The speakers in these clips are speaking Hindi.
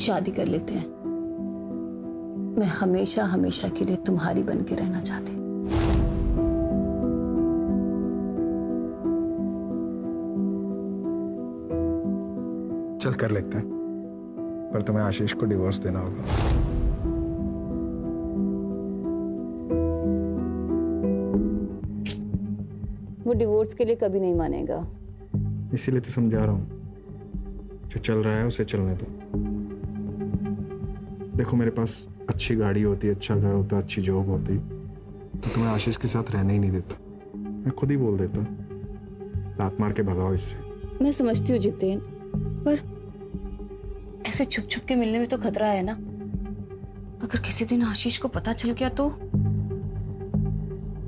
शादी कर लेते हैं। मैं हमेशा हमेशा के लिए तुम्हारी बन के रहना चाहती हूँ। चल कर लेते हैं, पर तुम्हें आशीष को डिवोर्स देना होगा। वो डिवोर्स के लिए कभी नहीं मानेगा। इसीलिए तो समझा रहा हूँ, जो चल रहा है उसे चलने दो। देखो मेरे पास अच्छी गाड़ी होती, अच्छा घर होता, अच्छी जॉब होती, तो तुम्हें आशीष के साथ रहने ही नहीं देता। मैं खुद ही बोल देता, लात मार के भगाओ इससे। मैं समझती हूँ जितेन, पर ऐसे छुप छुप के मिलने में तो खतरा है ना। अगर किसी दिन आशीष को पता चल गया तो?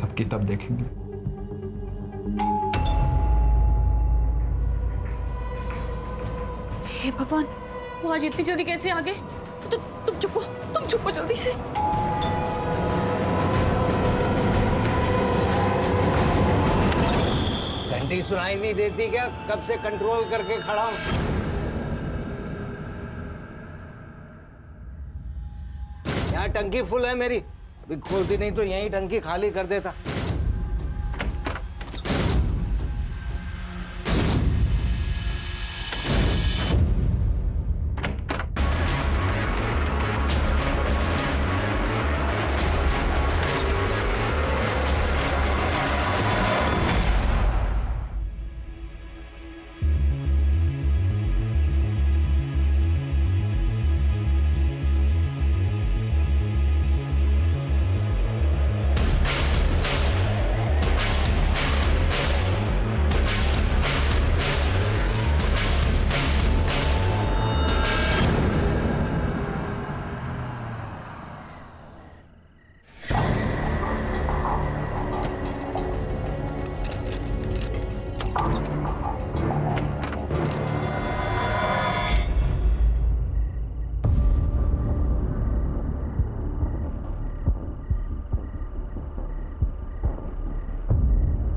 तब की तब देखेंगे। हे भगवान, वो आज इतनी जल्दी कैसे आ गए? तुम चुप हो, तुम चुप हो जल्दी से। घंटी सुनाई नहीं देती क्या? कब से कंट्रोल करके खड़ा हूं। यहाँ टंकी फुल है मेरी, अभी खोलती नहीं तो यहीं टंकी खाली कर देता।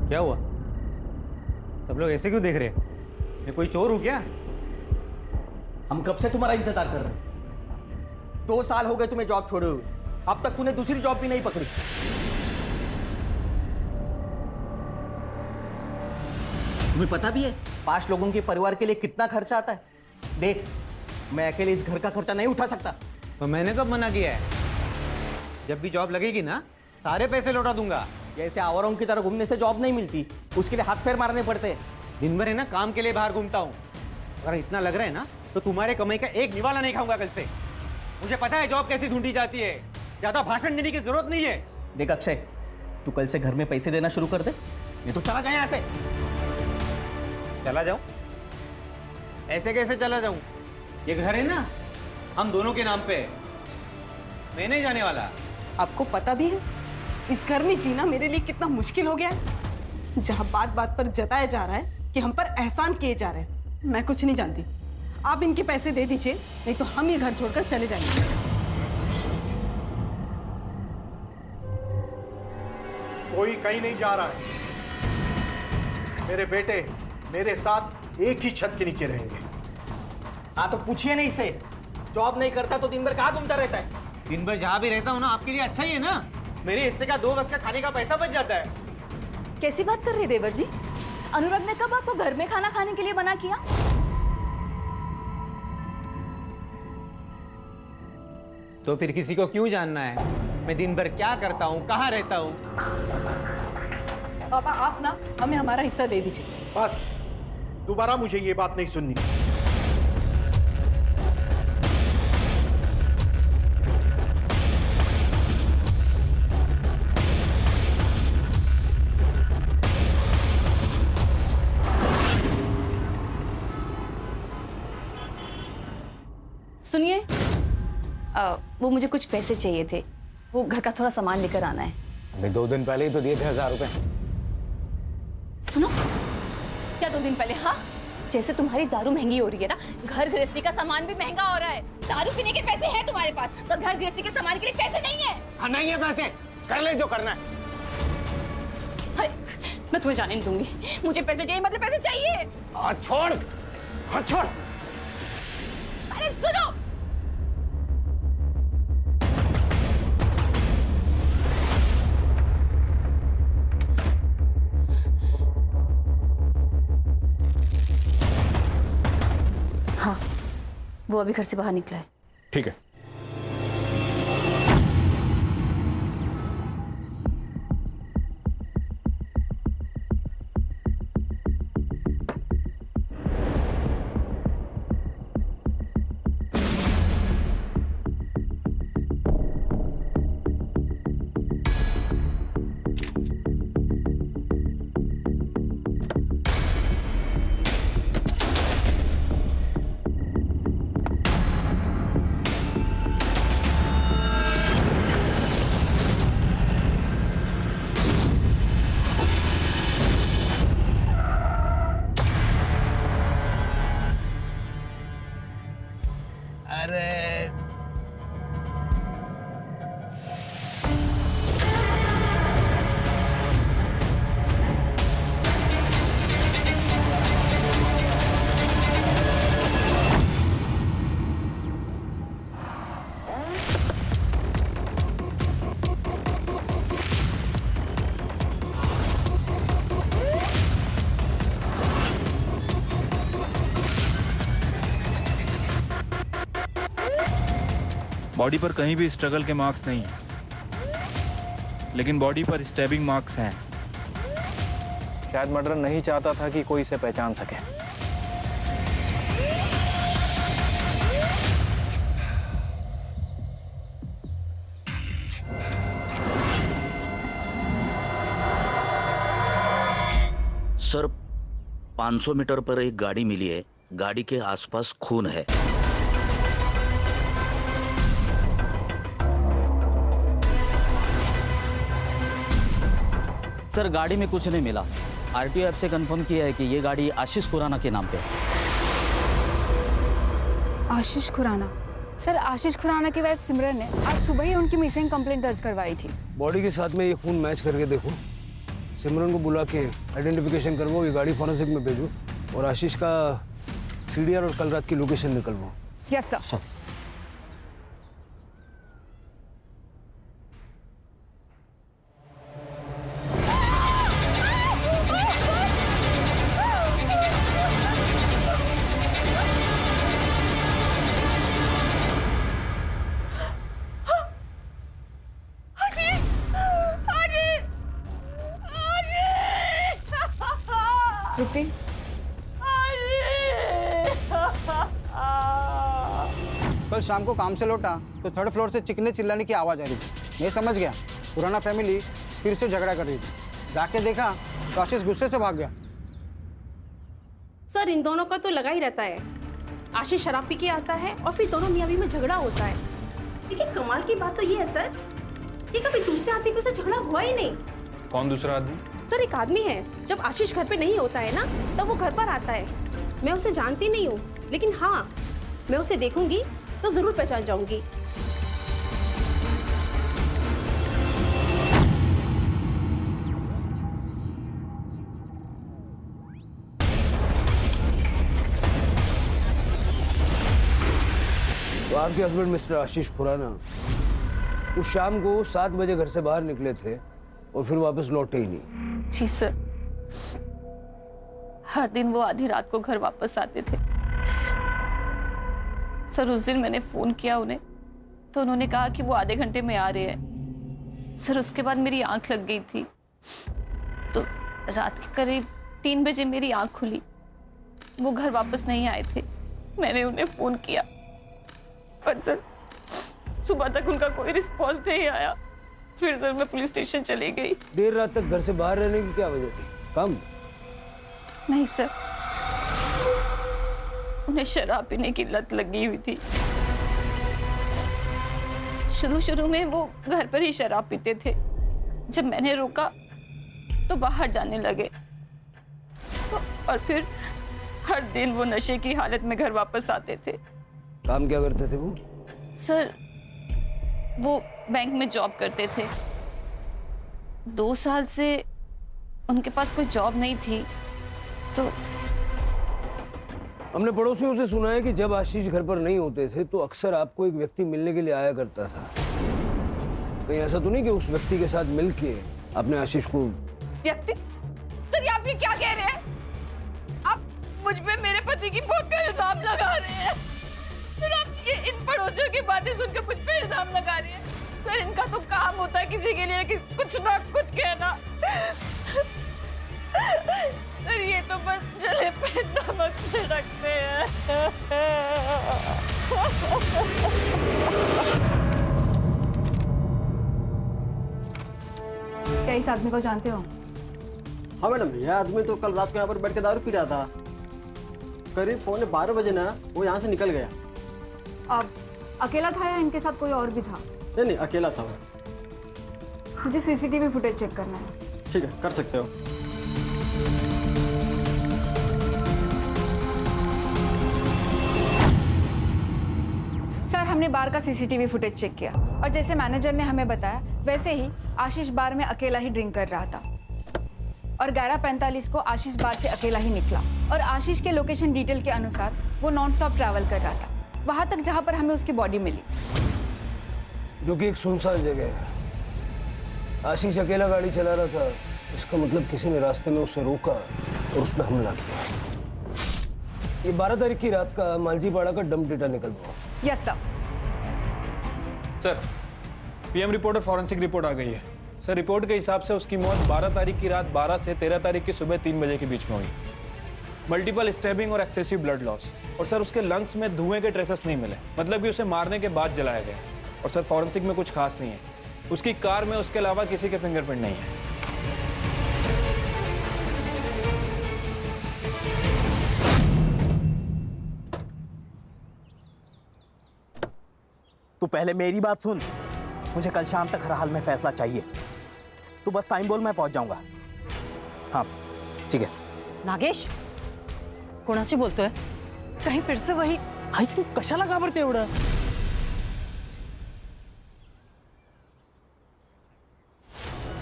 क्या हुआ? सब लोग ऐसे क्यों देख रहे हैं? मैं कोई चोर हूं क्या? हम कब से तुम्हारा इंतजार कर रहे हैं। 2 साल हो गए तुम्हें जॉब छोड़े हुए, अब तक तूने दूसरी जॉब भी नहीं पकड़ी। तुम्हें पता भी है 5 लोगों के परिवार के लिए कितना खर्चा आता है? देख, मैं अकेले इस घर का खर्चा नहीं उठा सकता। तो मैंने कब मना किया है? जब भी जॉब लगेगी ना, सारे पैसे लौटा दूंगा। जैसे आवारों की तरह घूमने से जॉब नहीं मिलती, उसके लिए हाथ पैर मारने पड़ते हैं। दिन भर है ना काम के लिए बाहर घूमता हूँ। अगर इतना लग रहा है ना, तो तुम्हारे कमाई का एक निवाला नहीं खाऊंगा कल से। मुझे पता है जॉब कैसी ढूंढी जाती है, ज्यादा भाषण देने की जरूरत नहीं है। देख अक्षय, तू कल से घर में पैसे देना शुरू कर दे, नहीं तो चला जाए यहाँ से। चला जाऊं? ऐसे कैसे चला जाऊं? ये घर है ना, हम दोनों के नाम पे है। मैं नहीं जाने वाला। आपको पता भी है इस घर में जीना मेरे लिए कितना मुश्किल हो गया है, जहां बात बात पर जताया जा रहा है कि हम पर एहसान किए जा रहे हैं। मैं कुछ नहीं जानती, आप इनके पैसे दे दीजिए, नहीं तो हम ये घर छोड़कर चले जाएंगे। कोई कहीं नहीं जा रहा है। मेरे बेटे मेरे साथ एक ही छत के नीचे रहेंगे। हाँ तो पूछिए नहीं इससे, जॉब नहीं करता तो दिन भर कहाँ घूमता रहता है? दिन भर जहां भी रहता हूं ना, आपके लिए अच्छा ही है ना। मेरे हिस्से का 2 वक्त का खाने का पैसा बच जाता है। कैसी बात कर रहे देवर जी? अनुराग ने कब आपको घर में खाना खाने के लिए मना किया? तो फिर किसी को क्यों जानना है मैं दिन भर क्या करता हूँ, कहाँ रहता हूँ? पापा आप ना हमें हमारा हिस्सा दे दीजिए। बस, दोबारा मुझे ये बात नहीं सुननी। सुनिए, वो मुझे कुछ पैसे चाहिए थे, वो घर का थोड़ा सामान लेकर आना है। अभी 2 दिन पहले ही तो दिए थे 1000 रुपए। सुनो, क्या 2 दिन पहले? हाँ, जैसे तुम्हारी दारू महंगी हो रही है ना, घर गृहस्थी का सामान भी महंगा हो रहा है। दारू पीने के पैसे हैं तुम्हारे पास, पर घर गृहस्थी के सामान के लिए पैसे नहीं है। हाँ नहीं है पैसे, कर ले जो करना है। अरे, मैं तुम्हें जाने नहीं दूंगी। मुझे पैसे चाहिए, मतलब पैसे चाहिए। छोड़, हाँ छोड़। अरे सुनो, वो अभी घर से बाहर निकला है। ठीक है। अरे बॉडी पर कहीं भी स्ट्रगल के मार्क्स नहीं हैं, लेकिन बॉडी पर स्टैबिंग मार्क्स हैं। शायद मर्डर नहीं चाहता था कि कोई इसे पहचान सके। सर 500 मीटर पर एक गाड़ी मिली है, गाड़ी के आसपास खून है। सर गाड़ी में कुछ नहीं मिला। आरटीओ ऐप से कंफर्म किया है कि ये गाड़ी आशीष खुराना के नाम पे है। आशीष खुराना? सर आशीष खुराना की वाइफ सिमरन है, आज सुबह ही उनकी मिसिंग कंप्लेंट दर्ज करवाई थी। बॉडी के साथ में ये खून मैच करके देखो, सिमरन को बुला के आइडेंटिफिकेशन करवाओ, ये गाड़ी फॉरेंसिक में भेजो और आशीष का सीडीआर और कल रात की लोकेशन निकलवाओ। Yes sir. तृप्ति, कल शाम को काम से लौटा तो थर्ड फ्लोर से चिकने चिल्लाने की आवाज आ रही थी। मैं समझ गया पुराना फैमिली फिर से झगड़ा कर रही थी। जाके देखा तो आशीष गुस्से से भाग गया। सर इन दोनों का तो लगा ही रहता है। आशीष शराब पी के आता है और फिर दोनों मियां बीवी में झगड़ा होता है। लेकिन कमाल की बात तो ये है सर कि कभी दूसरे आदमी के साथ झगड़ा हुआ ही नहीं। कौन दूसरा आदमी? सर एक आदमी है, जब आशीष घर पे नहीं होता है ना तब वो घर पर आता है। मैं उसे जानती नहीं हूँ, लेकिन हाँ मैं उसे देखूंगी तो जरूर पहचान जाऊंगी। तो आपके हस्बैंड मिस्टर आशीष खुराना उस शाम को 7 बजे घर से बाहर निकले थे और फिर वापस लौटे ही नहीं। जी सर, हर दिन वो आधी रात को घर वापस आते थे। सर उस दिन मैंने फोन किया उन्हें तो उन्होंने कहा कि वो आधे घंटे में आ रहे हैं। सर उसके बाद मेरी आंख लग गई थी तो रात के करीब 3 बजे मेरी आंख खुली। वो घर वापस नहीं आए थे। मैंने उन्हें फोन किया पर सर सुबह तक उनका कोई रिस्पॉन्स नहीं आया। फिर सर मैं पुलिस स्टेशन चली गई। देर रात तक घर से बाहर रहने की क्या वजह थी? कम? नहीं सर, उन्हें शराब पीने की लत लगी हुई थी। शुरू में वो घर पर ही शराब पीते थे। जब मैंने रोका तो बाहर जाने लगे और फिर हर दिन वो नशे की हालत में घर वापस आते थे। काम क्या करते थे वो? सर वो बैंक में जॉब करते थे। 2 साल से उनके पास कोई जॉब नहीं थी तो हमने पड़ोसियों से सुना है कि जब आशीष घर पर नहीं होते थे तो अक्सर आपको एक व्यक्ति मिलने के लिए आया करता था। कहीं ऐसा तो नहीं कि उस व्यक्ति के साथ मिलके आपने आशीष को? व्यक्ति? सर ये आप ये क्या कह रहे हैं? आप मुझ पे मेरे पति की मौत का इल्जाम लगा रहे हैं। फिर आप ये इन पड़ोसियों की बातें सुनकर मुझ पे इल्जाम लगा रही है। सर इनका तो काम होता है किसी के लिए कि कुछ ना कुछ कहना। सर ये तो बस जले पे नमक छिड़कते हैं। क्या इस आदमी को जानते हो? हाँ मैडम, यह आदमी तो कल रात को यहाँ पर बैठ के दारू पी रहा था। करीब 11:15 बजे ना वो यहाँ से निकल गया। अब अकेला था या इनके साथ कोई और भी था? नहीं, अकेला था वो। मुझे सीसीटीवी फुटेज चेक करना है। ठीक है, कर सकते हो। सर हमने बार का सीसीटीवी फुटेज चेक किया और जैसे मैनेजर ने हमें बताया वैसे ही आशीष बार में अकेला ही ड्रिंक कर रहा था और 11:45 को आशीष बार से अकेला ही निकला और आशीष के लोकेशन डिटेल के अनुसार वो नॉन स्टॉप ट्रैवल कर रहा था वहां तक जहां पर हमें उसकी बॉडी मिली, जो कि एक सुनसान जगह है। आशीष अकेला गाड़ी चला रहा था, इसका मतलब किसी ने रास्ते में उसे रोका और उस पर हमला किया। ये 12 तारीख की रात का मालजीपाड़ा का डंप डेटा निकल हुआ। Yes sir. Sir PM report और फॉरेंसिक रिपोर्ट आ गई है। सर रिपोर्ट के हिसाब से उसकी मौत 12 तारीख की रात 12 से 13 तारीख की सुबह 3 बजे के बीच में हुई। मल्टीपल स्टैबिंग और एक्सेसिव ब्लड लॉस, और सर उसके लंग्स में धुएं के ट्रेसेस नहीं मिले, मतलब कि उसे मारने के बाद जलाया गया। और सर फॉरेंसिक में कुछ खास नहीं है, उसकी कार में उसके अलावा किसी के फिंगरप्रिंट नहीं है। तू पहले मेरी बात सुन, मुझे कल शाम तक हर हाल में फैसला चाहिए। तू बस टाइम बोल, मैं पहुंच जाऊंगा। हाँ ठीक है। नागेश, कोणाशी बोलतोय? कहीं फिर से वही? आई तू कशाला घाबरते एवढं?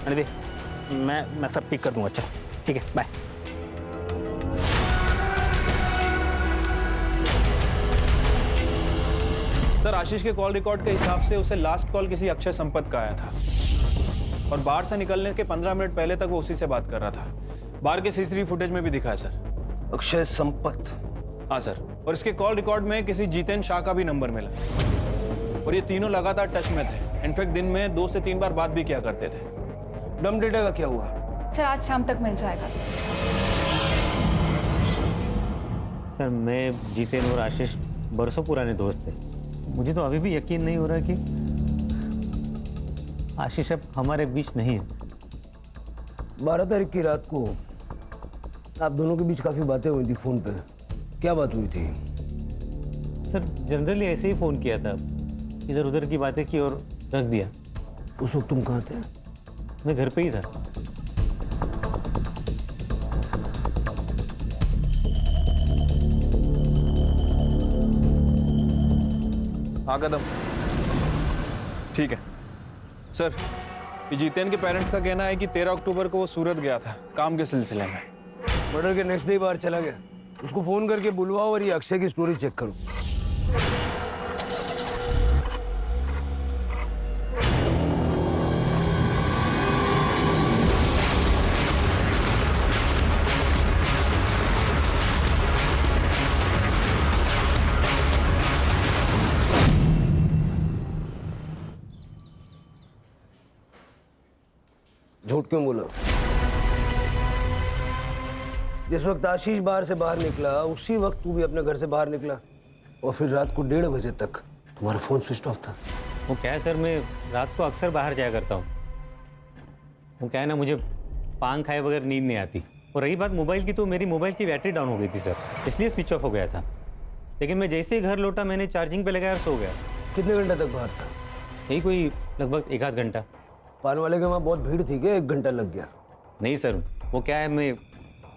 अरे दे, मैं सब ठीक कर दूंगा। अच्छा ठीक है, बाय। सर आशीष के कॉल रिकॉर्ड के हिसाब से उसे लास्ट कॉल किसी अक्षय संपत का आया था और बार से निकलने के 15 मिनट पहले तक वो उसी से बात कर रहा था। बार के सीसीटीवी फुटेज में भी दिखा है सर। अक्षय संपत? हाँ सर, और इसके कॉल रिकॉर्ड में किसी जितेन शाह का भी नंबर मिला और ये तीनों लगातार टच में थे। इनफैक्ट दिन में 2 से 3 बार बात भी किया करते थे। डंप डेटा का क्या हुआ? सर आज शाम तक मिल जाएगा। सर मैं जितेन और आशीष बरसों पुराने दोस्त थे। मुझे तो अभी भी यकीन नहीं हो रहा कि आशीष अब हमारे बीच नहीं है। 12 तारीख की रात को आप दोनों के बीच काफी बातें हुई थी फोन पे। क्या बात हुई थी? सर जनरली ऐसे ही फ़ोन किया था, इधर उधर की बातें की और रख दिया। उस वक्त तुम कहाँ थे? मैं घर पे ही था। हाँ कदम, ठीक है सर। ये जितेन के पेरेंट्स का कहना है कि 13 अक्टूबर को वो सूरत गया था काम के सिलसिले में। मर्डर के नेक्स्ट डे बाहर चला गया। उसको फोन करके बुलवाओ और ये अक्षय की स्टोरी चेक करो। झूठ क्यों बोला? जिस वक्त आशीष बाहर से बाहर निकला उसी वक्त तू भी अपने घर से बाहर निकला और फिर रात को 1:30 बजे तक तुम्हारा फोन स्विच ऑफ था। वो क्या है सर, मैं रात को अक्सर बाहर जाया करता हूँ। वो क्या है ना, मुझे पान खाए बगैर नींद नहीं आती। और रही बात मोबाइल की, तो मेरी मोबाइल की बैटरी डाउन हो गई थी सर, इसलिए स्विच ऑफ हो गया था। लेकिन मैं जैसे ही घर लौटा मैंने चार्जिंग पे लगाया और सो गया। कितने घंटे तक बाहर था? यही कोई लगभग 1 आध घंटा। पान वाले के वहाँ बहुत भीड़ थी क्या? 1 घंटा लग गया? नहीं सर, वो क्या है, मैं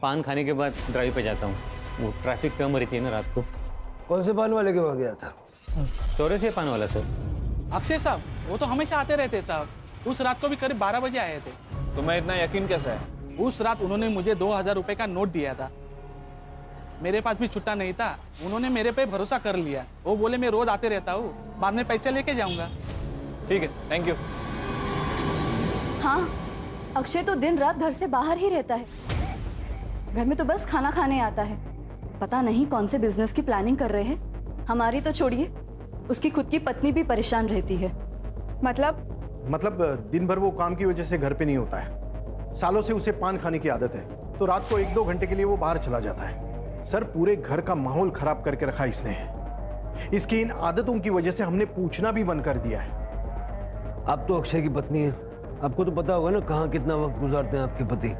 पान खाने के बाद ड्राइव पे जाता हूँ। वो ट्रैफिक कम रहती है ना रात को। कौन से पान वाले के वहाँ गया था? चौरसिया पान वाला सर। अक्षय साहब वो तो हमेशा आते रहते साहब। उस रात को भी करीब 12 बजे आए थे। तो मैं इतना यकीन कैसा है? उस रात उन्होंने मुझे 2000 रुपए का नोट दिया था। मेरे पास भी छुट्टा नहीं था, उन्होंने मेरे पे भरोसा कर लिया। वो बोले मैं रोज आते रहता हूँ, बाद में पैसे लेके जाऊंगा। ठीक है, थैंक यू। हाँ, अक्षय तो दिन रात घर से बाहर ही रहता है। घर में तो बस खाना खाने आता है। पता नहीं कौन से बिजनेस की प्लानिंग कर रहे हैं। हमारी तो छोड़िए, उसकी खुद की पत्नी भी परेशान रहती है। मतलब दिन भर वो काम की वजह से घर पे नहीं होता है। सालों से उसे पान खाने की आदत है, तो रात को 1-2 घंटे के लिए वो बाहर चला जाता है। सर, पूरे घर का माहौल खराब करके रखा इसने। इसकी इन आदतों की वजह से हमने पूछना भी बंद कर दिया है। आप तो अक्षय की पत्नी है, आपको तो पता होगा ना कहाँ कितना वक्त गुजारते हैं आपके पति।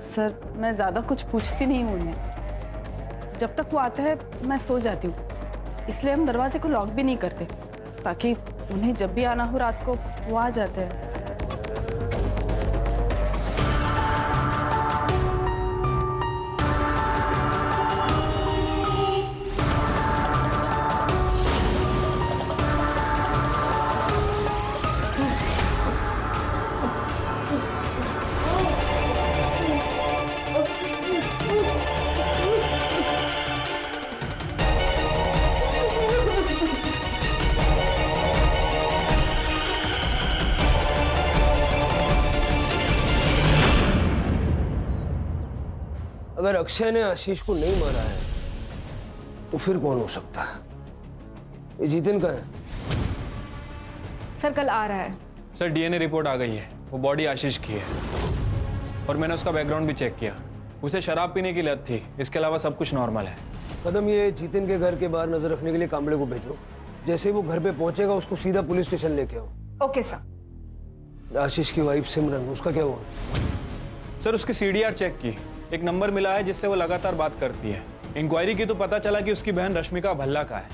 सर, मैं ज़्यादा कुछ पूछती नहीं हूँ उन्हें। जब तक वो आता है मैं सो जाती हूँ, इसलिए हम दरवाजे को लॉक भी नहीं करते, ताकि उन्हें जब भी आना हो रात को वो आ जाते हैं। अगर अक्षय ने आशीष को नहीं मारा है तो फिर कौन हो सकता है? ये जितिन का है। सर कल आ रहा है। सर डीएनए रिपोर्ट आ गई है, वो बॉडी आशीष की है और मैंने उसका बैकग्राउंड भी चेक किया। उसे शराब पीने की लत थी, इसके अलावा सब कुछ नॉर्मल है। कदम, ये जितिन के घर के बाहर नजर रखने के लिए कांबड़े को भेजो। जैसे ही वो घर पे पहुंचेगा उसको सीधा पुलिस स्टेशन लेके आओ। Okay sir. आशीष की वाइफ सिमरन, उसका क्या हुआ? सर उसकी सीडीआर चेक की, एक नंबर मिला है जिससे वो लगातार बात करती है। इंक्वायरी की तो पता चला कि उसकी बहन रश्मिका भल्ला का है।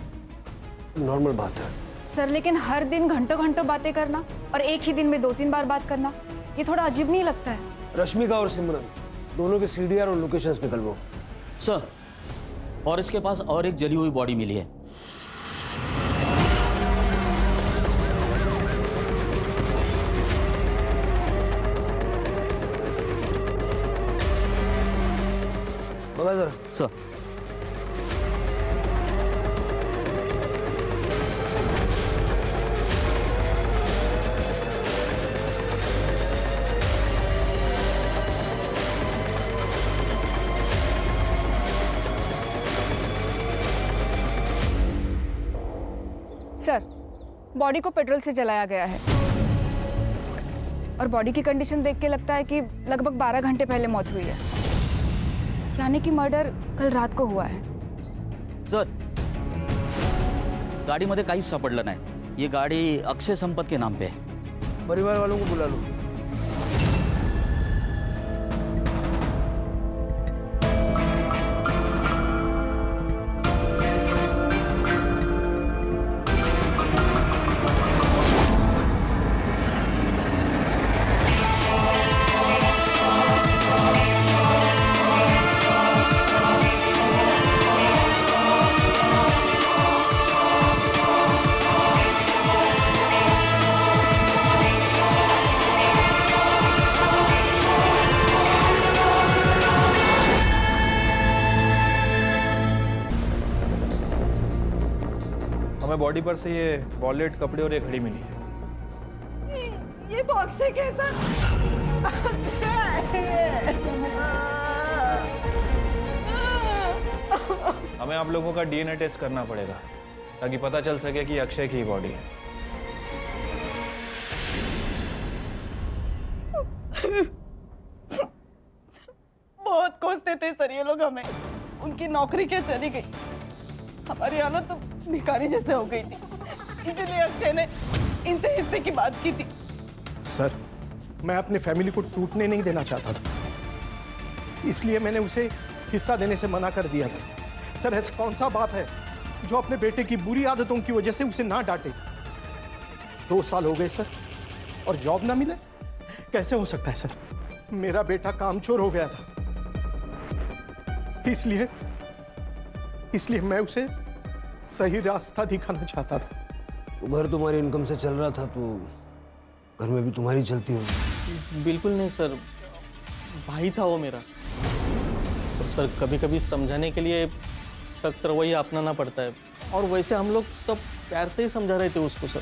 नॉर्मल बात है सर, लेकिन हर दिन घंटों घंटों बातें करना और एक ही दिन में 2-3 बार बात करना, ये थोड़ा अजीब नहीं लगता है? रश्मिका और सिमरन दोनों के सीडीआर और लोकेशंस निकलवाओ। सर, और इसके पास और एक जली हुई बॉडी मिली है। बगा जरा। सर, सर, बॉडी को पेट्रोल से जलाया गया है और बॉडी की कंडीशन देख के लगता है कि लगभग 12 घंटे पहले मौत हुई है, यानी कि मर्डर कल रात को हुआ है। सर, गाडीमध्ये काहीच सापडलं नाही. ये गाडी अक्षय संपत के नाम पे है. परिवार वालों को बुला लो. हमें बॉडी पर से ये वॉलेट, कपड़े और एक घड़ी मिली है। ये तो अक्षय के सर। हमें आप लोगों का डीएनए टेस्ट करना पड़ेगा ताकि पता चल सके कि अक्षय की बॉडी है। बहुत कोसते थे सर ये लोग हमें, उनकी नौकरी क्या चली गई, हमारी हालत तो भिखारी जैसे हो गई थी, इसीलिए अक्षय ने इनसे हिस्से की बात की थी। सर, मैं अपने फैमिली को टूटने नहीं देना चाहता था, इसलिए मैंने उसे हिस्सा देने से मना कर दिया था। सर, ऐसा कौन सा बाप है जो अपने बेटे की बुरी आदतों की वजह से उसे ना डांटे। 2 साल हो गए सर और जॉब ना मिले, कैसे हो सकता है सर? मेरा बेटा कामचोर हो गया था, इसलिए मैं उसे सही रास्ता दिखाना चाहता था। घर तुम्हारी इनकम से चल रहा था तो घर में भी तुम्हारी चलती होगी। बिल्कुल नहीं सर, भाई था वो मेरा। और सर, कभी कभी समझाने के लिए सख्त रवैया अपनाना पड़ता है, और वैसे हम लोग सब प्यार से ही समझा रहे थे उसको सर।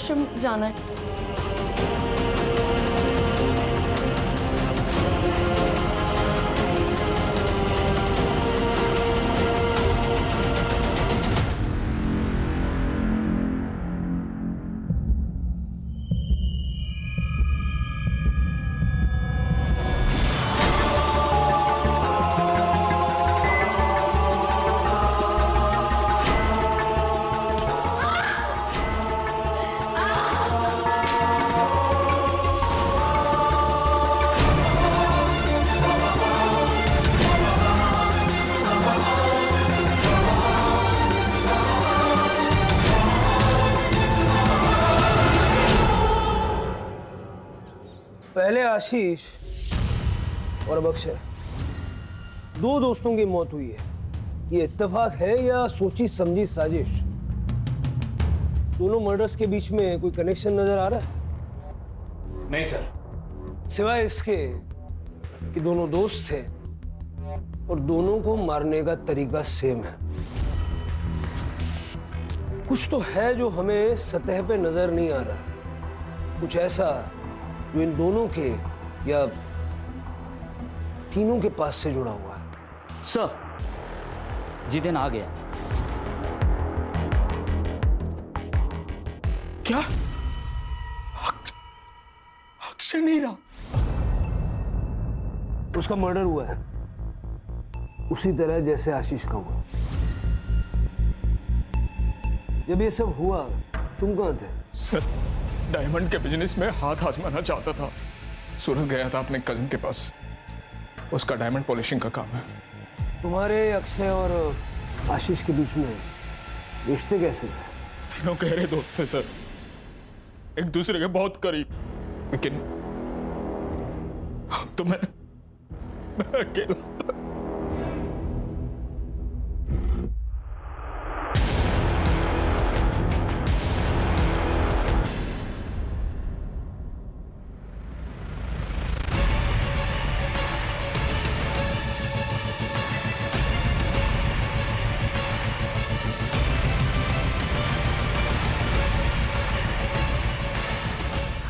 वॉशरूम जाना है। पहले आशीष और अब अक्षय, दो दोस्तों की मौत हुई है। ये इत्तेफाक है या सोची समझी साजिश? दोनों मर्डर्स के बीच में कोई कनेक्शन नजर आ रहा है? नहीं सर। सिवाय इसके कि दोनों दोस्त थे और दोनों को मारने का तरीका सेम है। कुछ तो है जो हमें सतह पे नजर नहीं आ रहा, कुछ ऐसा जो इन दोनों के या तीनों के पास से जुड़ा हुआ है। सर, जितेन आ गया। क्या? अक्षय नहीं रहा? उसका मर्डर हुआ है उसी तरह जैसे आशीष का हुआ। जब ये सब हुआ तुम कहां थे? सर, डायमंड के बिजनेस में हाथ आजमाना चाहता था। सूरत गया था अपने कजिन के पास, उसका डायमंड पॉलिशिंग का काम है। तुम्हारे अक्षय और आशीष के बीच में रिश्ते कैसे थे? तीनों गहरे दोस्त थे सर, एक दूसरे के बहुत करीब। लेकिन अब तो मैं अकेला।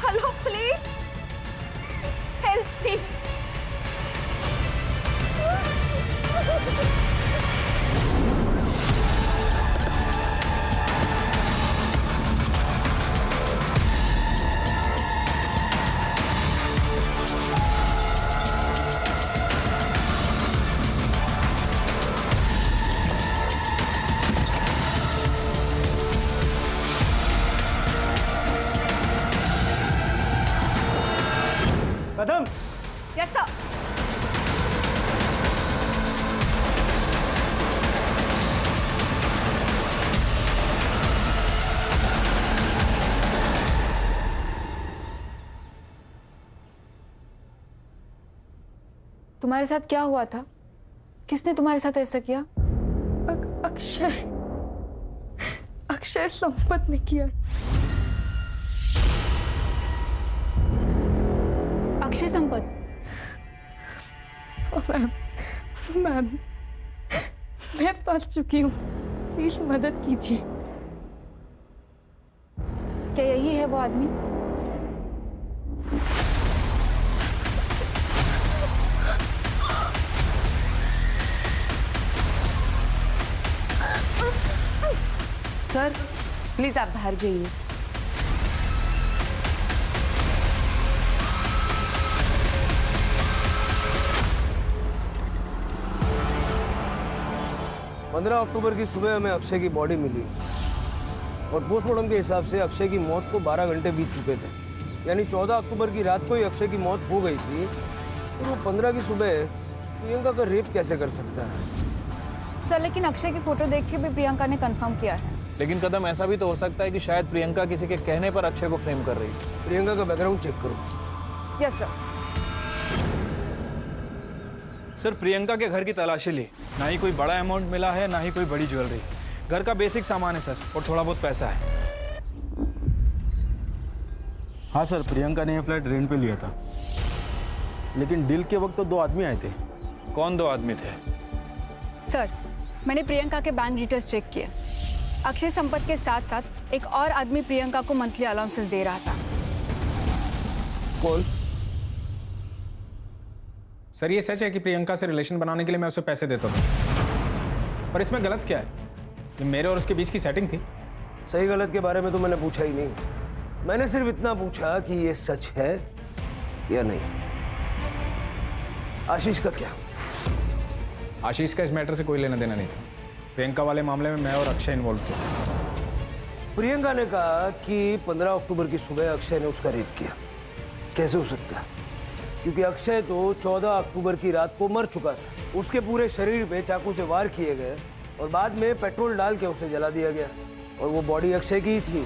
Hello please help me. Kadam, yes sir. तुम्हारे साथ क्या हुआ था? किसने तुम्हारे साथ ऐसा किया? अक्षय, अक्षय संपत ने किया। अक्षय संपत? मैम, मैम, मैं फंस चुकी हूँ, प्लीज मदद कीजिए। क्या यही है वो आदमी? सर प्लीज आप बाहर जाइए। पंद्रह अक्टूबर की सुबह हमें अक्षय की बॉडी मिली और पोस्टमार्टम के हिसाब से अक्षय की मौत को 12 घंटे बीत चुके थे। यानी 14 अक्टूबर की रात को ही अक्षय की मौत हो गई थी, तो वो 15 की सुबह प्रियंका का रेप कैसे कर सकता है? सर लेकिन अक्षय की फोटो देख के भी प्रियंका ने कंफर्म किया है। लेकिन कदम, ऐसा भी तो हो सकता है कि शायद प्रियंका किसी के कहने पर अक्षय को फ्रेम कर रही है। प्रियंका का बैकग्राउंड चेक करो। Yes sir. सर प्रियंका के घर की तलाशी ली, ना ही कोई बड़ा अमाउंट मिला है ना ही कोई बड़ी ज्वेलरी। घर का बेसिक सामान है सर, और थोड़ा बहुत पैसा है। हाँ सर, प्रियंका ने यह फ्लैट रेंट पे लिया था, लेकिन डील के वक्त तो 2 आदमी आए थे। कौन 2 आदमी थे? सर मैंने प्रियंका के बैंक डिटेल्स चेक किए। अक्षय संपत्ति के साथ साथ एक और आदमी प्रियंका को मंथली अलाउंसेस दे रहा था। कौन? सर ये सच है कि प्रियंका से रिलेशन बनाने के लिए मैं उसे पैसे देता था, पर इसमें गलत क्या है? ये मेरे और उसके बीच की सेटिंग थी। सही गलत के बारे में तो मैंने पूछा ही नहीं। मैंने सिर्फ इतना पूछा कि ये सच है या नहीं। आशीष का क्या? आशीष का इस मैटर से कोई लेना देना नहीं था। प्रियंका वाले मामले में मैं और अक्षय इन्वॉल्व थे। प्रियंका ने कहा कि 15 अक्टूबर की सुबह अक्षय ने उसका रेप किया। कैसे हो सकता है? क्योंकि अक्षय तो 14 अक्टूबर की रात को मर चुका था। उसके पूरे शरीर पे चाकू से वार किए गए और बाद में पेट्रोल डाल के उसे जला दिया गया। और वो बॉडी अक्षय की ही थी,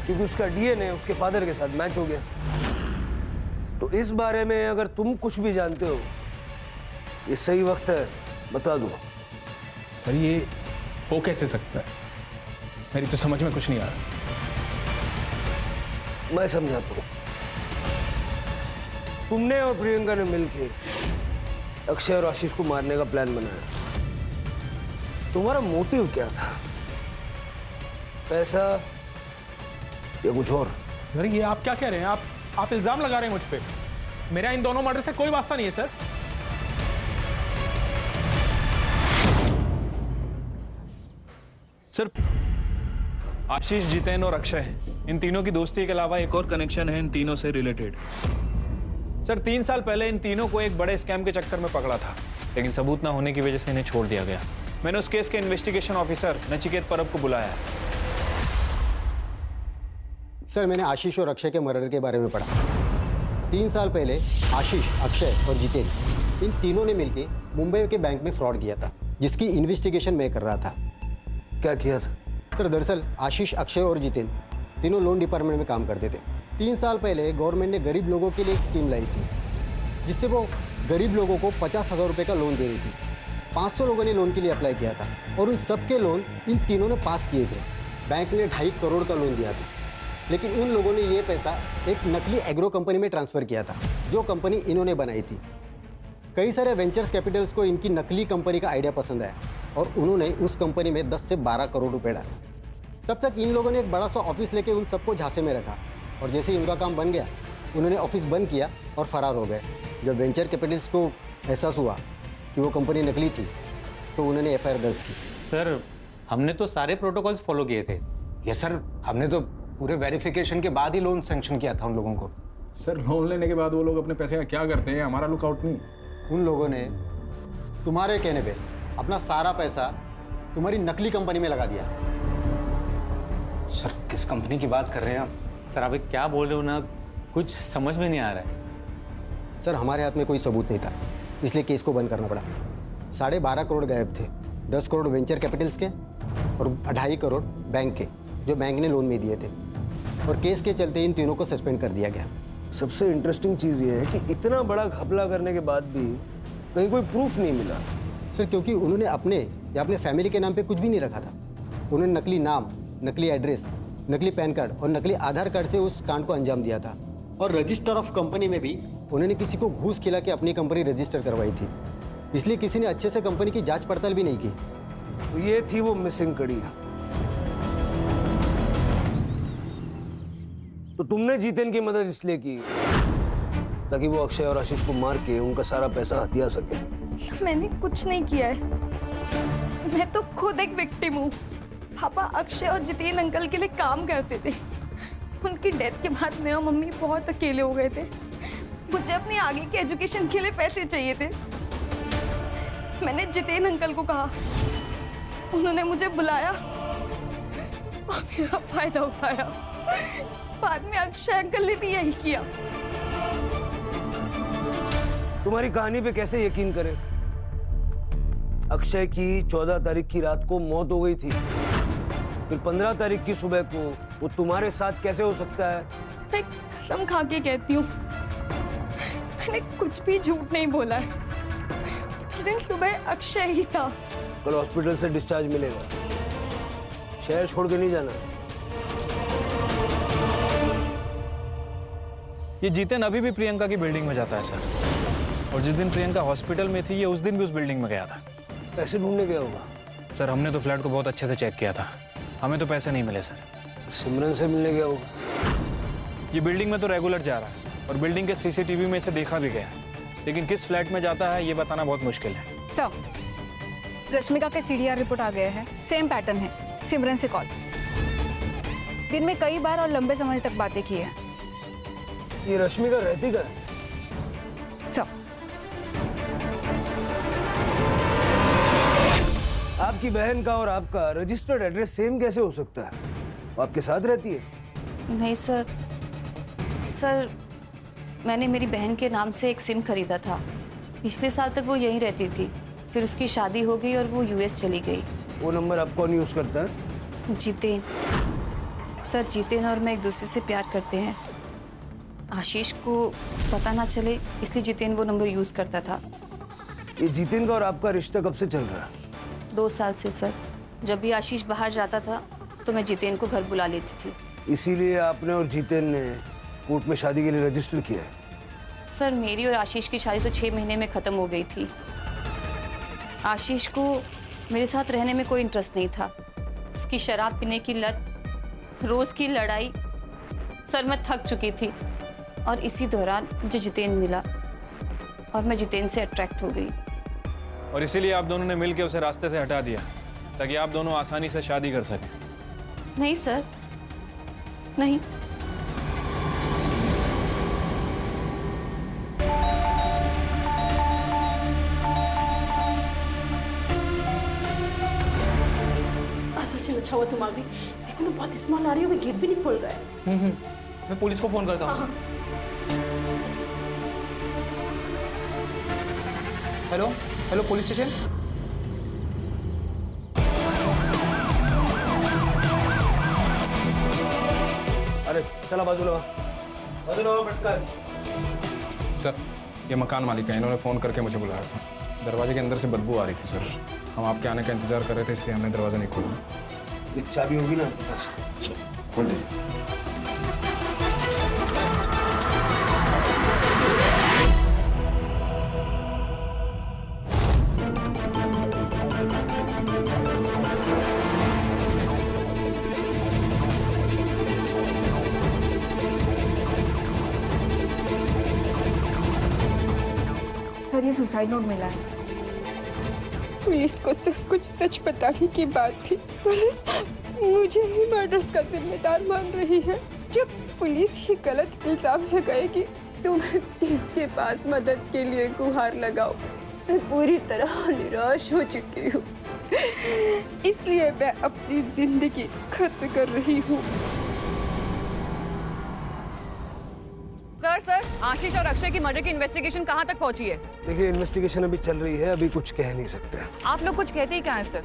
क्योंकि उसका डीएनए उसके फादर के साथ मैच हो गया। तो इस बारे में अगर तुम कुछ भी जानते हो, ये सही वक्त है, बता दो। सर ये हो कैसे सकता है? मेरी तो समझ में कुछ नहीं आ रहा। मैं समझाता हूँ। तुमने और प्रियंका ने मिलकर अक्षय और आशीष को मारने का प्लान बनाया। तुम्हारा मोटिव क्या था? पैसा या कुछ और? सर ये आप क्या कह रहे हैं? आप इल्जाम लगा रहे हैं मुझ पे। मेरा इन दोनों मर्डर से कोई वास्ता नहीं है सर। सर आशीष, जितेन और अक्षय, इन तीनों की दोस्ती के अलावा एक और कनेक्शन है इन तीनों से रिलेटेड। सर 3 साल पहले इन तीनों को एक बड़े स्कैम के चक्कर में पकड़ा था, लेकिन सबूत ना होने की वजह से इन्हें छोड़ दिया गया। मैंने उस केस के इन्वेस्टिगेशन ऑफिसर नचिकेत परब को बुलाया है। सर मैंने आशीष और अक्षय के मर्डर के बारे में पढ़ा। 3 साल पहले आशीष, अक्षय और जितेन, इन तीनों ने मिलकर मुंबई के बैंक में फ्रॉड किया था, जिसकी इन्वेस्टिगेशन मैं कर रहा था। क्या किया था? सर दरअसल आशीष, अक्षय और जितेन तीनों लोन डिपार्टमेंट में काम करते थे। 3 साल पहले गवर्नमेंट ने गरीब लोगों के लिए एक स्कीम लाई थी, जिससे वो गरीब लोगों को 50,000 रुपये का लोन दे रही थी। 500 लोगों ने लोन के लिए अप्लाई किया था और उन सबके लोन इन तीनों ने पास किए थे। बैंक ने 2.5 करोड़ का लोन दिया था, लेकिन उन लोगों ने ये पैसा एक नकली एग्रो कंपनी में ट्रांसफ़र किया था, जो कंपनी इन्होंने बनाई थी। कई सारे वेंचर्स कैपिटल्स को इनकी नकली कंपनी का आइडिया पसंद आया और उन्होंने उस कंपनी में 10 से 12 करोड़ रुपए डाले। तब तक इन लोगों ने एक बड़ा सा ऑफिस लेके उन सबको झांसे में रखा और जैसे ही उनका काम बन गया, उन्होंने ऑफिस बंद किया और फरार हो गए। जब वेंचर कैपिटल्स को एहसास हुआ कि वो कंपनी नकली थी, तो उन्होंने FIR दर्ज की। सर हमने तो सारे प्रोटोकॉल्स फॉलो किए थे। यस सर, हमने तो पूरे वेरिफिकेशन के बाद ही लोन सैंक्शन किया था उन लोगों को। सर लोन लेने के बाद वो लोग अपने पैसे का क्या करते हैं, हमारा लुकआउट नहीं। उन लोगों ने तुम्हारे कहने पे अपना सारा पैसा तुम्हारी नकली कंपनी में लगा दिया। सर किस कंपनी की बात कर रहे हैं आप? सर आप क्या बोल रहे हो ना, कुछ समझ में नहीं आ रहा है। सर हमारे हाथ में कोई सबूत नहीं था, इसलिए केस को बंद करना पड़ा। 12.5 करोड़ गायब थे, 10 करोड़ वेंचर कैपिटल्स के और 2.5 करोड़ बैंक के, जो बैंक ने लोन में दिए थे। और केस के चलते इन तीनों को सस्पेंड कर दिया गया। सबसे इंटरेस्टिंग चीज़ ये है कि इतना बड़ा घपला करने के बाद भी कहीं कोई प्रूफ नहीं मिला। सर क्योंकि उन्होंने अपने या अपने फैमिली के नाम पे कुछ भी नहीं रखा था। उन्होंने नकली नाम, नकली एड्रेस, नकली पैन कार्ड और नकली आधार कार्ड से उस कांड को अंजाम दिया था। और रजिस्टर ऑफ कंपनी में भी उन्होंने किसी को घूस खिला के अपनी कंपनी रजिस्टर करवाई थी, इसलिए किसी ने अच्छे से कंपनी की जांच पड़ताल भी नहीं की। तो ये थी वो मिसिंग कड़ी। तो तुमने जितेन की मदद इसलिए की ताकि वो अक्षय और आशीष को मार के उनका सारा पैसा हथिया सके। मैंने कुछ नहीं किया है, मैं तो खुद एक विक्टिम हूँ। पापा अक्षय और जितेन अंकल के लिए काम करते थे। उनकी डेथ के बाद मैं और मम्मी बहुत अकेले हो गए थे। मुझे अपनी आगे की एजुकेशन के लिए पैसे चाहिए थे। मैंने जितेन अंकल को कहा, उन्होंने मुझे बुलाया और मेरा फायदा उठाया। बाद में अक्षय अंकल ने भी यही किया। तुम्हारी कहानी पे कैसे यकीन करें? अक्षय की 14 तारीख की रात को मौत हो गई थी, फिर 15 तारीख की सुबह को वो तुम्हारे साथ कैसे हो सकता है? मैं कसम खा के कहती हूँ, मैंने कुछ भी झूठ नहीं बोला है। उस दिन सुबह अक्षय ही था। कल हॉस्पिटल से डिस्चार्ज मिलेगा, शहर छोड़ के नहीं जाना। ये जितेन अभी भी प्रियंका की बिल्डिंग में जाता है सर, और जिस दिन प्रियंका हॉस्पिटल में थी, ये उस दिन भी उस बिल्डिंग में गया था। पैसे ढूंढने गया होगा। सर हमने तो फ्लैट को बहुत अच्छे से चेक किया था, हमें तो पैसे नहीं मिले सर। सिमरन से मिलने गया होगा। ये बिल्डिंग में तो रेगुलर जा रहा है और बिल्डिंग के सीसीटीवी में इसे देखा भी गया है, लेकिन किस फ्लैट में जाता है ये बताना बहुत मुश्किल है। सर, रश्मिका के CDR रिपोर्ट आ गया है। सेम पैटर्न है, सिमरन से कॉल, दिन में कई बार और लंबे समय तक बातें की है। ये रश्मिका रहती का? सर, आपकी बहन का और आपका रजिस्टर्ड एड्रेस सेम कैसे हो सकता है? वो आपके साथ रहती है? नहीं सर, सर मैंने मेरी बहन के नाम से एक सिम खरीदा था। पिछले साल तक वो यहीं रहती थी, फिर उसकी शादी हो गई और वो US चली गई। वो नंबर आप कौन यूज करता है? जितेन। सर जितेन और मैं एक दूसरे से प्यार करते हैं। आशीष को पता ना चले इसलिए जितेन वो नंबर यूज करता था। ये जितेन का और आपका रिश्ता कब से चल रहा है? 2 साल से सर। जब भी आशीष बाहर जाता था तो मैं जितेन को घर बुला लेती थी। इसीलिए आपने और जितेन ने कोर्ट में शादी के लिए रजिस्टर किया है? सर मेरी और आशीष की शादी तो 6 महीने में ख़त्म हो गई थी। आशीष को मेरे साथ रहने में कोई इंटरेस्ट नहीं था। उसकी शराब पीने की लत, रोज़ की लड़ाई, सर मैं थक चुकी थी। और इसी दौरान मुझे जितेन मिला और मैं जितेन से अट्रैक्ट हो गई। और इसीलिए आप दोनों ने मिलकर उसे रास्ते से हटा दिया ताकि आप दोनों आसानी से शादी कर सकें। नहीं सर, नहीं। सचिन अच्छा हुआ तुम आ गई। देखो ना बहुत स्मेल आ रही है, गेट भी नहीं खोल रहा है। मैं पुलिस को फोन करता हूँ। Hello hello, police station. अरे चला बाजू लगा, बाजू लगा पटका। सर ये मकान मालिक है, इन्होंने फ़ोन करके मुझे बुलाया था। दरवाजे के अंदर से बदबू आ रही थी सर। हम आपके आने का इंतजार कर रहे थे इसलिए हमने दरवाज़ा नहीं खोला। एक चाबी होगी ना आपके पास? खोल लीजिए। सर ये सुसाइड नोट मिला है। पुलिस को सब कुछ सच बताने की बात थी। पुलिस मुझे ही मर्डर्स का जिम्मेदार मान रही है। जब पुलिस ही गलत इल्जाम लगाएगी तो मैं किसके पास मदद के लिए गुहार लगाऊं? मैं पूरी तरह निराश हो चुकी हूँ, इसलिए मैं अपनी जिंदगी खत्म कर रही हूँ। सर आशीष और अक्षय की मर्डर की इन्वेस्टिगेशन कहाँ तक पहुँची है? देखिए इन्वेस्टिगेशन अभी चल रही है, अभी कुछ कह नहीं सकते। आप लोग कुछ कहते ही क्या है सर?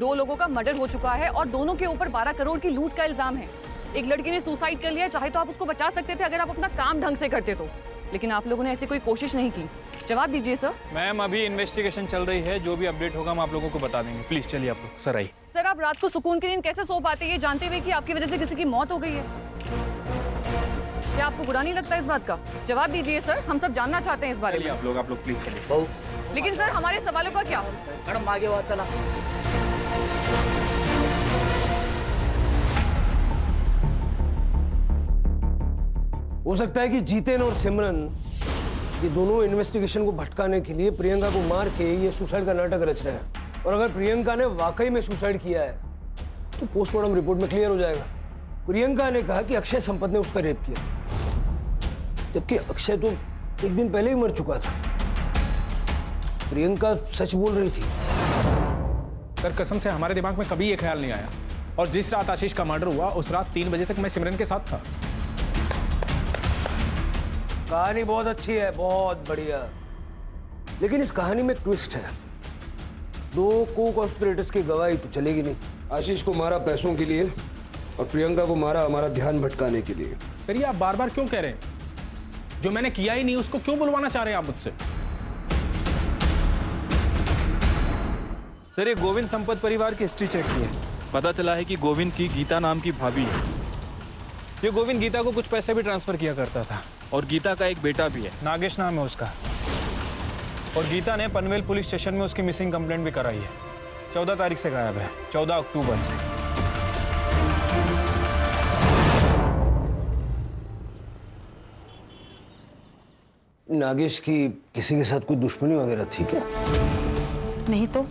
2 लोगों का मर्डर हो चुका है और दोनों के ऊपर 12 करोड़ की लूट का इल्जाम है। एक लड़की ने सुसाइड कर लिया, चाहे तो आप उसको बचा सकते थे अगर आप अपना काम ढंग से करते तो, लेकिन आप लोगों ने ऐसी कोई कोशिश नहीं की। जवाब दीजिए सर। मैम अभी इन्वेस्टिगेशन चल रही है, जो भी अपडेट होगा हम आप लोगों को बता देंगे। प्लीज चलिए आप लोग। सर आइए। सर आप रात को सुकून की नींद कैसे सो पाते हैं जानते हुए कि आपकी वजह से किसी की मौत हो गई है? क्या आपको बुरा नहीं लगता इस बात का? जवाब दीजिए सर, हम सब जानना चाहते हैं इस बारे में। आप लोग प्लीज चलिए। लेकिन सर हमारे सवालों का क्या? मैडम आगे बात चला। हो सकता है कि जितेन और सिमरन ये दोनों इन्वेस्टिगेशन को भटकाने के लिए प्रियंका को मार के ये सुसाइड का नाटक रच रहे हैं। और अगर प्रियंका ने वाकई में सुसाइड किया है तो पोस्टमार्टम रिपोर्ट में क्लियर हो जाएगा। प्रियंका ने कहा कि अक्षय संपत ने उसका रेप किया, जबकि अक्षय तो एक दिन पहले ही मर चुका था। प्रियंका सच बोल रही थी। सर कसम से हमारे दिमाग में कभी ये ख्याल नहीं आया, और जिस रात आशीष का मर्डर हुआ उस रात 3 बजे तक मैं सिमरन के साथ था। कहानी बहुत अच्छी है, बहुत बढ़िया, लेकिन इस कहानी में ट्विस्ट है। 2 को-कॉन्स्पिरेटर्स की गवाही तो चलेगी नहीं। आशीष को मारा पैसों के लिए और प्रियंका को मारा हमारा ध्यान भटकाने के लिए। सर ये आप बार बार क्यों कह रहे हैं? जो मैंने किया ही नहीं उसको क्यों बुलवाना चाह रहे हैं आप मुझसे? सर ये गोविंद संपत परिवार की हिस्ट्री चेक की है, पता चला है कि गोविंद की गीता नाम की भाभी है। ये गोविंद गीता को कुछ पैसे भी ट्रांसफर किया करता था, और गीता का एक बेटा भी है, नागेश नाम है उसका। और गीता ने पनवेल पुलिस स्टेशन में उसकी मिसिंग कंप्लेंट भी कराई है। 14 तारीख से गायब है, 14 अक्टूबर से। नागेश की किसी के साथ कोई दुश्मनी वगैरह थी क्या? नहीं तो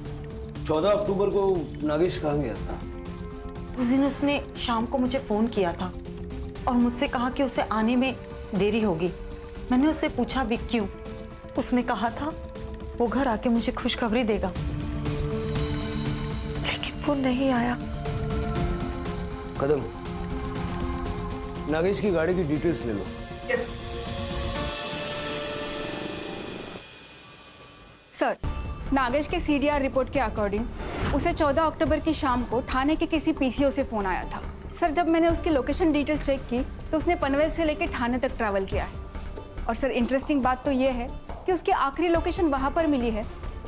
14 अक्टूबर को नागेश कहाँ गया था? उस दिन उसने शाम को मुझे फोन किया था और मुझसे कहा कि उसे आने में देरी होगी। मैंने उससे पूछा भी क्यों। उसने कहा था वो घर आके मुझे खुशखबरी देगा, लेकिन वो नहीं आया। कदम, नागेश की गाड़ी की डिटेल्स ले लो। सर, नागेश के सीडीआर रिपोर्ट के अकॉर्डिंग उसे 14 अक्टूबर की शाम को थाने के किसी पीसीओ से फोन आया था। सर, जब मैंने उसकी लोकेशन डिटेल्स चेक की तो उसने पनवेल से लेकर थाने तक ट्रैवल किया है। और सर, इंटरेस्टिंग बात तो ये है कि उसकी आखिरी लोकेशन वहां पर मिली है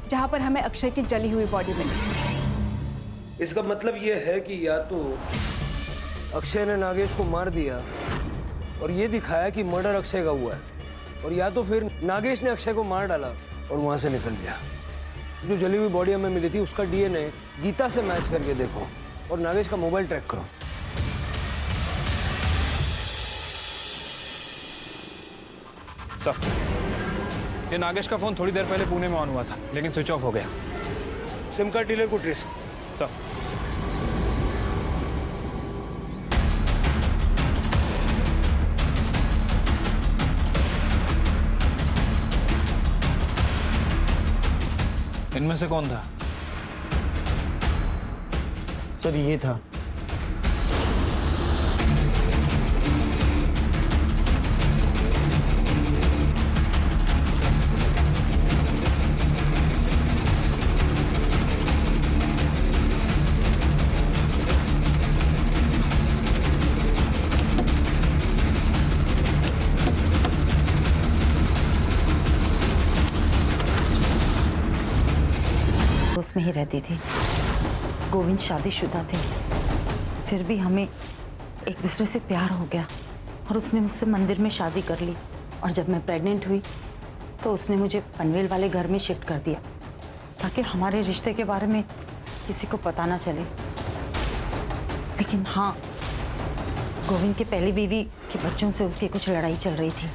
जहां पर हमें अक्षय की जली हुई बॉडी मिली। इसका मतलब ये है कि या तो अक्षय ने नागेश को मार दिया और ये दिखाया कि मर्डर अक्षय का हुआ है, और या तो फिर नागेश ने अक्षय को मार डाला और वहां से निकल गया। जो जली हुई बॉडी हमें मिली थी उसका डीएनए गीता से मैच करके देखो और नागेश का मोबाइल ट्रैक करो। सर, ये नागेश का फोन थोड़ी देर पहले पुणे में ऑन हुआ था, लेकिन स्विच ऑफ हो गया। सिम कार्ड डीलर को ट्रेस। सर, इनमें से कौन था? सर, ये था। उसमें ही रहती थी। गोविंद शादीशुदा थे, फिर भी हमें एक दूसरे से प्यार हो गया और उसने मुझसे मंदिर में शादी कर ली। और जब मैं प्रेग्नेंट हुई तो उसने मुझे पनवेल वाले घर में शिफ्ट कर दिया ताकि हमारे रिश्ते के बारे में किसी को पता ना चले। लेकिन हाँ, गोविंद की पहली बीवी के बच्चों से उसकी कुछ लड़ाई चल रही थी।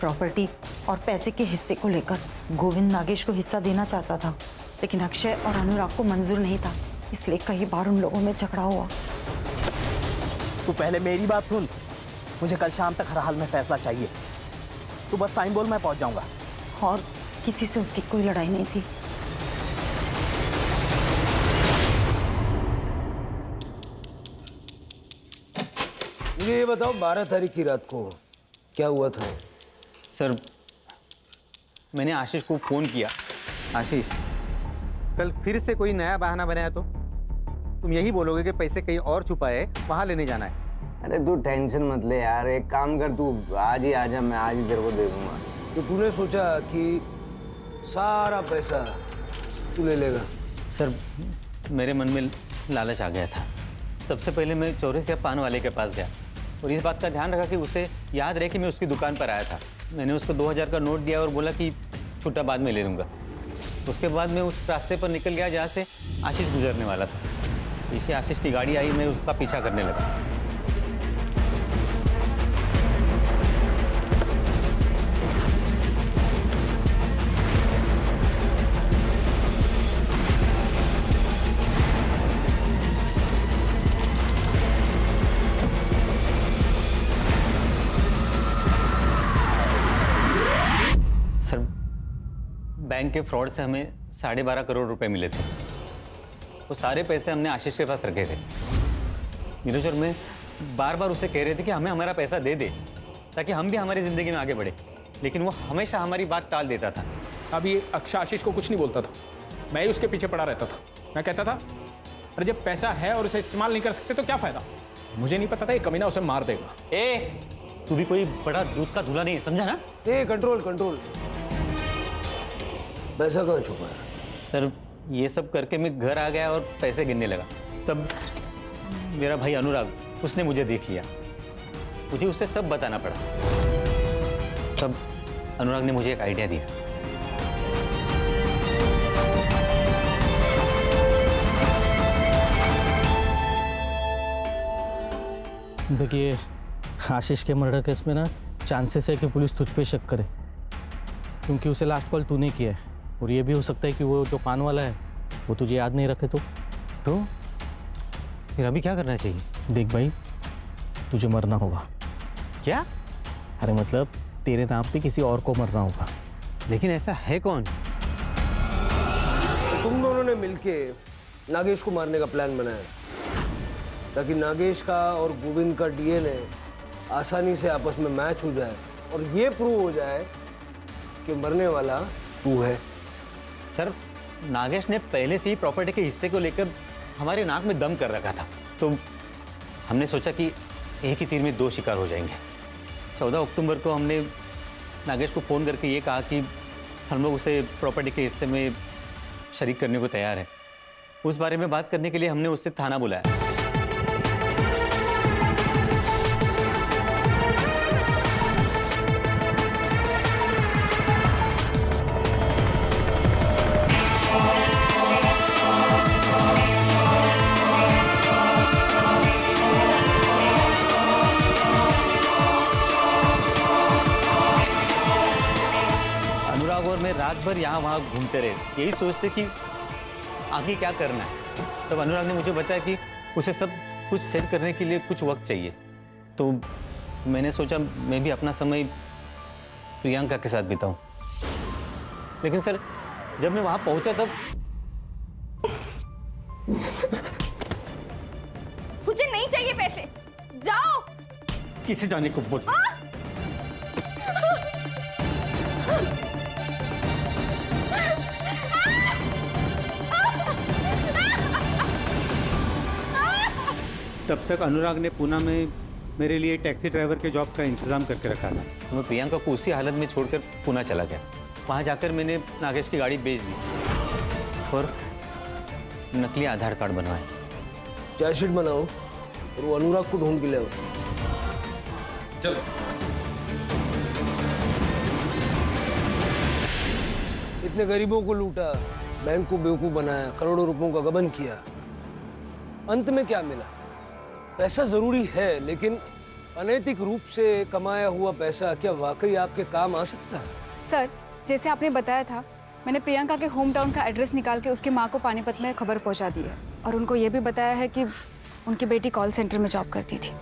प्रॉपर्टी और पैसे के हिस्से को लेकर गोविंद नागेश को हिस्सा देना चाहता था, लेकिन अक्षय और अनुराग को मंजूर नहीं था, इसलिए कई बार उन लोगों में झगड़ा हुआ। तू पहले मेरी बात सुन। मुझे कल शाम तक हर हाल में फैसला चाहिए। तू बस टाइम बोल, मैं पहुंच जाऊंगा। और किसी से उसकी कोई लड़ाई नहीं थी। मुझे ये बताओ, 12 तारीख की रात को क्या हुआ था? सर, मैंने आशीष को फ़ोन किया। आशीष, कल फिर से कोई नया बहाना बनाया तो तुम यही बोलोगे कि पैसे कहीं और छुपाए, वहाँ लेने जाना है। अरे तू टेंशन मत ले यार, एक काम कर, तू आज ही आ जा, मैं आज ही तेरे को दे दूंगा। तो तूने सोचा कि सारा पैसा तू ले लेगा? सर, मेरे मन में लालच आ गया था। सबसे पहले मैं चौरसिया पान वाले के पास गया और इस बात का ध्यान रखा कि उसे याद रहे कि मैं उसकी दुकान पर आया था। मैंने उसको 2000 का नोट दिया और बोला कि छुट्टा बाद में ले लूँगा। उसके बाद मैं उस रास्ते पर निकल गया जहाँ से आशीष गुजरने वाला था। पीछे आशीष की गाड़ी आई, मैं उसका पीछा करने लगा। सर, बैंक के फ्रॉड से हमें 12.5 करोड़ रुपए मिले थे। वो सारे पैसे हमने आशीष के पास रखे थे। नीरज और मैं बार बार उसे कह रहे थे कि हमें हमारा पैसा दे दे ताकि हम भी हमारी ज़िंदगी में आगे बढ़े, लेकिन वो हमेशा हमारी बात टाल देता था। साहब, ये अक्षय आशीष को कुछ नहीं बोलता था, मैं ही उसके पीछे पड़ा रहता था। मैं कहता था अरे जब पैसा है और उसे इस्तेमाल नहीं कर सकते तो क्या फ़ायदा। मुझे नहीं पता था ये कमीना उसे मार देगा। तू भी कोई बड़ा दूध का धुला नहीं है, समझा ना? Control control. पैसा कहाँ छुपा है? सर, ये सब करके मैं घर आ गया और पैसे गिनने लगा। तब मेरा भाई अनुराग, उसने मुझे देख लिया। मुझे उसे सब बताना पड़ा। तब अनुराग ने मुझे एक आइडिया दिया। देखिए, आशीष के मर्डर केस में ना चांसेस है कि पुलिस तुझ पे शक करे, क्योंकि उसे लास्ट कॉल तूने किया है, और ये भी हो सकता है कि वो जो कान वाला है वो तुझे याद नहीं रखे तो फिर अभी क्या करना चाहिए? देख भाई, तुझे मरना होगा। क्या? अरे मतलब तेरे नाम पे किसी और को मरना होगा। लेकिन ऐसा है कौन? तो तुम दोनों ने मिलके नागेश को मारने का प्लान बनाया ताकि नागेश का और गोविंद का डीएनए आसानी से आपस में मैच हो जाए और ये प्रूव हो जाए कि मरने वाला तू है। सर, नागेश ने पहले से ही प्रॉपर्टी के हिस्से को लेकर हमारे नाक में दम कर रखा था, तो हमने सोचा कि एक ही तीर में दो शिकार हो जाएंगे। 14 अक्टूबर को हमने नागेश को फ़ोन करके ये कहा कि हम लोग उसे प्रॉपर्टी के हिस्से में शरीक करने को तैयार हैं। उस बारे में बात करने के लिए हमने उससे थाना बुलाया। और मैं रात भर यहाँ वहाँ घूमते रहे, यही सोचते कि आगे क्या करना है। तब अनुराग ने मुझे बताया कि उसे सब कुछ सेट करने के लिए कुछ वक्त चाहिए, तो मैंने सोचा मैं भी अपना समय प्रियंका के साथ बिताऊं। लेकिन सर, जब मैं वहाँ पहुँचा तब मुझे नहीं चाहिए पैसे, जाओ। किसे जाने को बोल? तब तक अनुराग ने पुणे में मेरे लिए टैक्सी ड्राइवर के जॉब का इंतजाम करके रखा था। तो मैं प्रियंका को उसी हालत में छोड़कर पुणे चला गया। वहाँ जाकर मैंने नागेश की गाड़ी बेच दी और नकली आधार कार्ड बनवाए। चार्जशीट बनाओ और वो अनुराग को ढूंढ के ले आओ। चलो। इतने गरीबों को लूटा, बैंक को बेवकूफ बनाया, करोड़ों रुपयों का गबन किया, अंत में क्या मिला? पैसा जरूरी है, लेकिन अनैतिक रूप से कमाया हुआ पैसा क्या वाकई आपके काम आ सकता है? सर, जैसे आपने बताया था, मैंने प्रियंका के होम टाउन का एड्रेस निकाल के उसकी माँ को पानीपत में खबर पहुंचा दी है, और उनको ये भी बताया है कि उनकी बेटी कॉल सेंटर में जॉब करती थी।